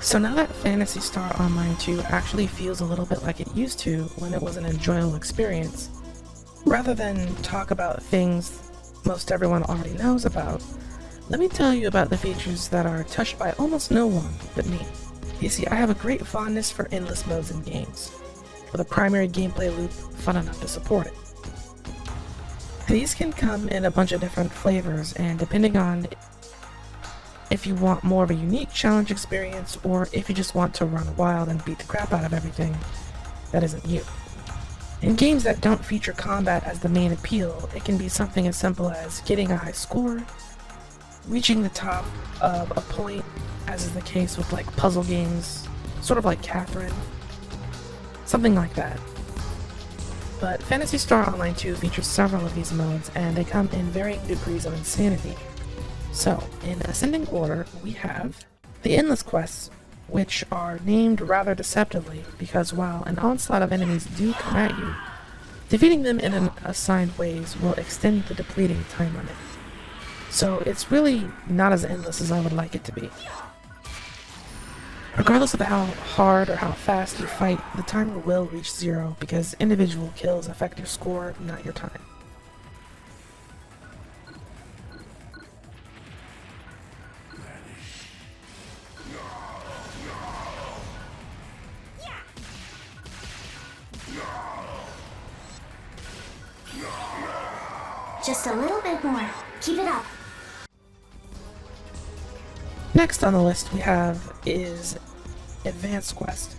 So now that Phantasy Star Online 2 actually feels a little bit like it used to when it was an enjoyable experience, rather than talk about things most everyone already knows about, let me tell you about the features that are touched by almost no one but me. You see, I have a great fondness for endless modes in games, with a primary gameplay loop fun enough to support it. These can come in a bunch of different flavors, and depending on if you want more of a unique challenge experience, or if you just want to run wild and beat the crap out of everything that isn't you. In games that don't feature combat as the main appeal, it can be something as simple as getting a high score, reaching the top of a point, as is the case with like puzzle games, sort of like Catherine, something like that. But Phantasy Star Online 2 features several of these modes, and they come in varying degrees of insanity. So, in ascending order, we have the Endless Quests, which are named rather deceptively because while an onslaught of enemies do come at you, defeating them in an assigned ways will extend the depleting time limit. So it's really not as endless as I would like it to be. Regardless of how hard or how fast you fight, the timer will reach 0 because individual kills affect your score, not your time. Just a little bit more. Keep it up. Next on the list we have is Advanced Quest.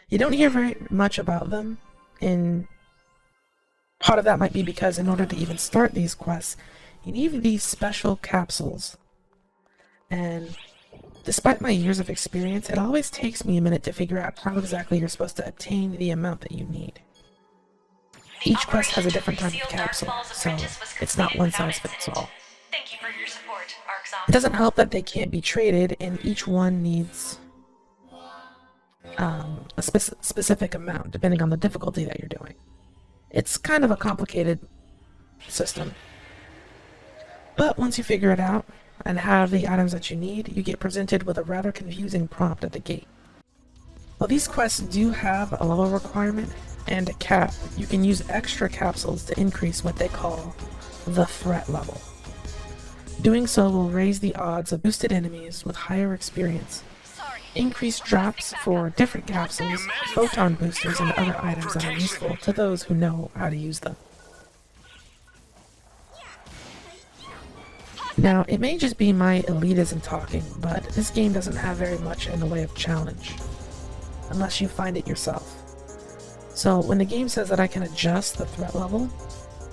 You don't hear very much about them, and part of that might be because in order to even start these quests, you need these special capsules. And despite my years of experience, it always takes me a minute to figure out how exactly you're supposed to obtain the amount that you need. Each quest has a different type of capsule, so it's not one size fits all. Thank you for your support, Arxon. It doesn't help that they can't be traded, and each one needs a specific amount, depending on the difficulty that you're doing. It's kind of a complicated system. But once you figure it out, and have the items that you need, you get presented with a rather confusing prompt at the gate. While these quests do have a level requirement and a cap, you can use extra capsules to increase what they call the threat level. Doing so will raise the odds of boosted enemies with higher experience, increased drops for different capsules, photon boosters, and other items that are useful to those who know how to use them. Now, it may just be my elitism talking, but this game doesn't have very much in the way of challenge, unless you find it yourself. So when the game says that I can adjust the threat level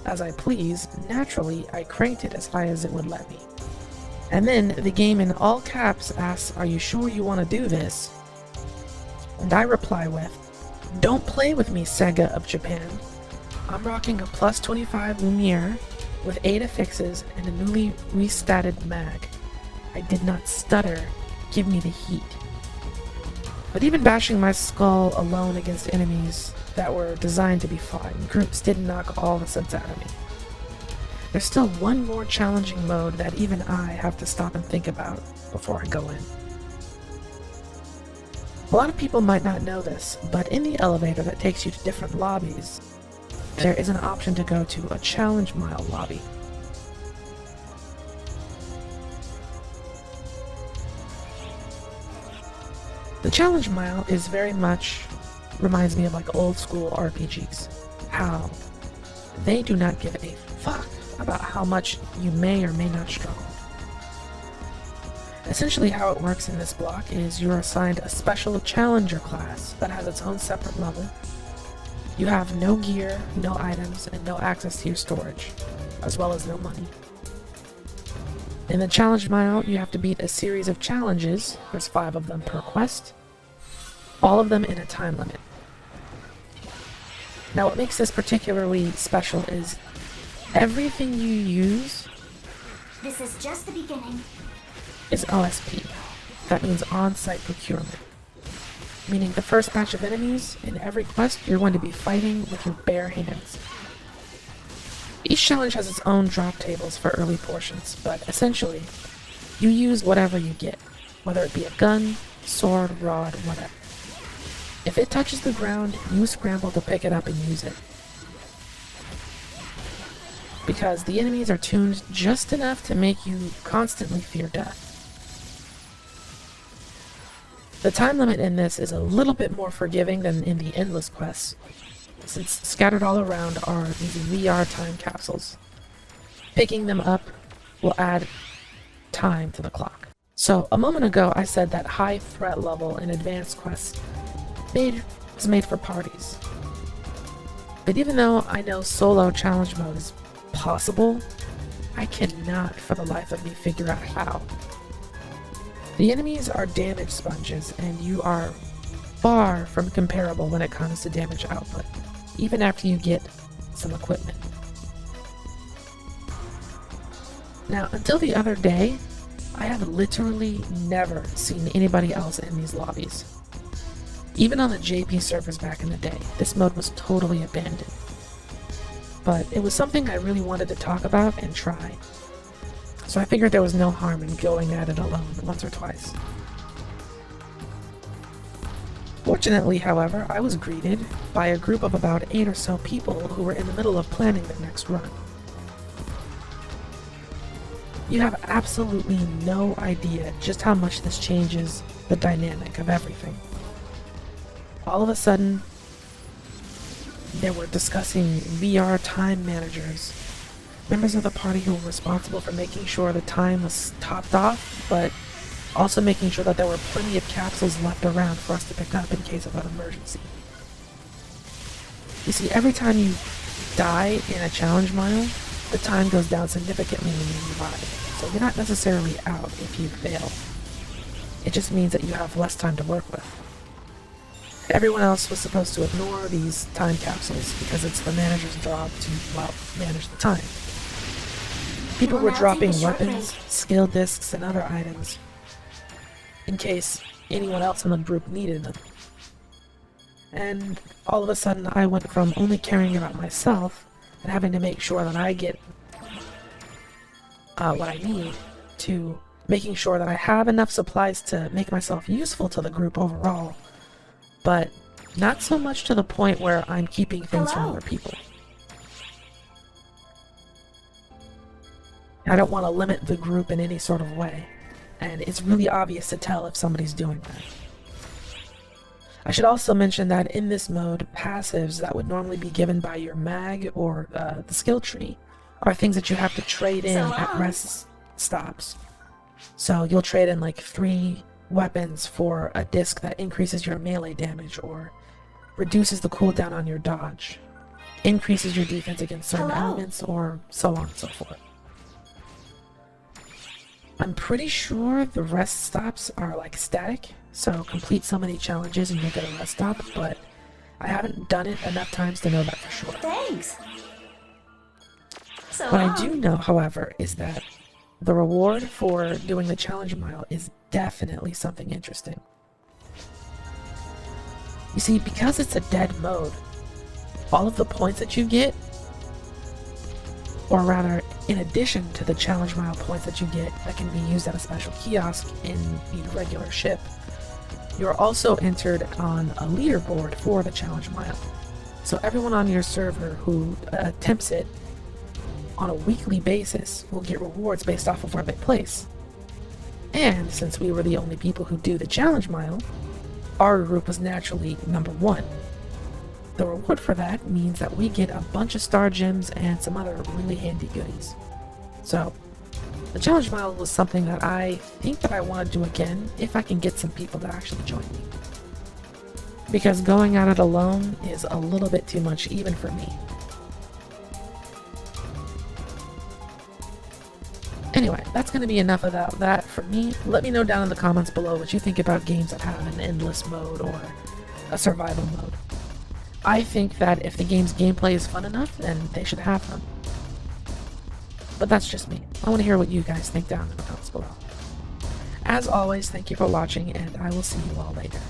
as I please, naturally I cranked it as high as it would let me. And then the game in all caps asks, "Are you sure you want to do this?" And I reply with, "Don't play with me, Sega of Japan. I'm rocking a plus 25 Lumiere with 8 affixes and a newly restatted mag. I did not stutter. Give me the heat." But even bashing my skull alone against enemies that were designed to be fought in groups didn't knock all the sense out of me. There's still one more challenging mode that even I have to stop and think about before I go in. A lot of people might not know this, but in the elevator that takes you to different lobbies, there is an option to go to a challenge mile lobby. The challenge mile is very much reminds me of like old school RPGs. How they do not give a fuck about how much you may or may not struggle. Essentially how it works in this block is you're assigned a special challenger class that has its own separate level. You have no gear, no items, and no access to your storage, as well as no money. In the challenge mile, you have to beat a series of challenges, there's 5 of them per quest, all of them in a time limit. Now what makes this particularly special is everything you use This is just the beginning. is OSP. That means on-site procurement. Meaning the first batch of enemies in every quest you're going to be fighting with your bare hands. Each challenge has its own drop tables for early portions, but essentially, you use whatever you get, whether it be a gun, sword, rod, whatever. If it touches the ground, you scramble to pick it up and use it. Because the enemies are tuned just enough to make you constantly fear death. The time limit in this is a little bit more forgiving than in the endless quests, since scattered all around are these VR time capsules. Picking them up will add time to the clock. So a moment ago I said that high threat level in advanced quests was made for parties. But even though I know solo challenge mode is possible, I cannot for the life of me figure out how. The enemies are damage sponges, and you are far from comparable when it comes to damage output, even after you get some equipment. Now, until the other day, I have literally never seen anybody else in these lobbies. Even on the JP servers back in the day, this mode was totally abandoned. But it was something I really wanted to talk about and try. So I figured there was no harm in going at it alone once or twice. Fortunately, however, I was greeted by a group of about 8 or so people who were in the middle of planning their next run. You have absolutely no idea just how much this changes the dynamic of everything. All of a sudden, they were discussing VR time managers, members of the party who were responsible for making sure the time was topped off, but also making sure that there were plenty of capsules left around for us to pick up in case of an emergency. You see, every time you die in a challenge mile, the time goes down significantly when you revive, so you're not necessarily out if you fail. It just means that you have less time to work with. Everyone else was supposed to ignore these time capsules because it's the manager's job to, well, manage the time. People were dropping weapons, skill discs, and other items in case anyone else in the group needed them. And all of a sudden I went from only caring about myself and having to make sure that I get what I need to making sure that I have enough supplies to make myself useful to the group overall, but not so much to the point where I'm keeping things from other people. I don't want to limit the group in any sort of way, and it's really obvious to tell if somebody's doing that. I should also mention that in this mode, passives that would normally be given by your mag or the skill tree are things that you have to trade in at rest stops. So you'll trade in like 3 weapons for a disc that increases your melee damage or reduces the cooldown on your dodge, increases your defense against certain elements, or so on and so forth. I'm pretty sure the rest stops are like static, so complete so many challenges and you'll get a rest stop, but I haven't done it enough times to know that for sure. Thanks. So What I do know, however, is that the reward for doing the challenge mile is definitely something interesting. You see, because it's a dead mode, all of the points that you get, or rather, in addition to the challenge mile points that you get that can be used at a special kiosk in the regular ship, you're also entered on a leaderboard for the challenge mile. So everyone on your server who attempts it on a weekly basis will get rewards based off of where they place. And since we were the only people who do the challenge mile, our group was naturally number 1. The reward for that means that we get a bunch of star gems and some other really handy goodies. So, the challenge mile was something that I think that I want to do again if I can get some people to actually join me. Because going at it alone is a little bit too much even for me. Anyway, that's going to be enough about that for me. Let me know down in the comments below what you think about games that have an endless mode or a survival mode. I think that if the game's gameplay is fun enough, then they should have them. But that's just me. I want to hear what you guys think down in the comments below. As always, thank you for watching, and I will see you all later.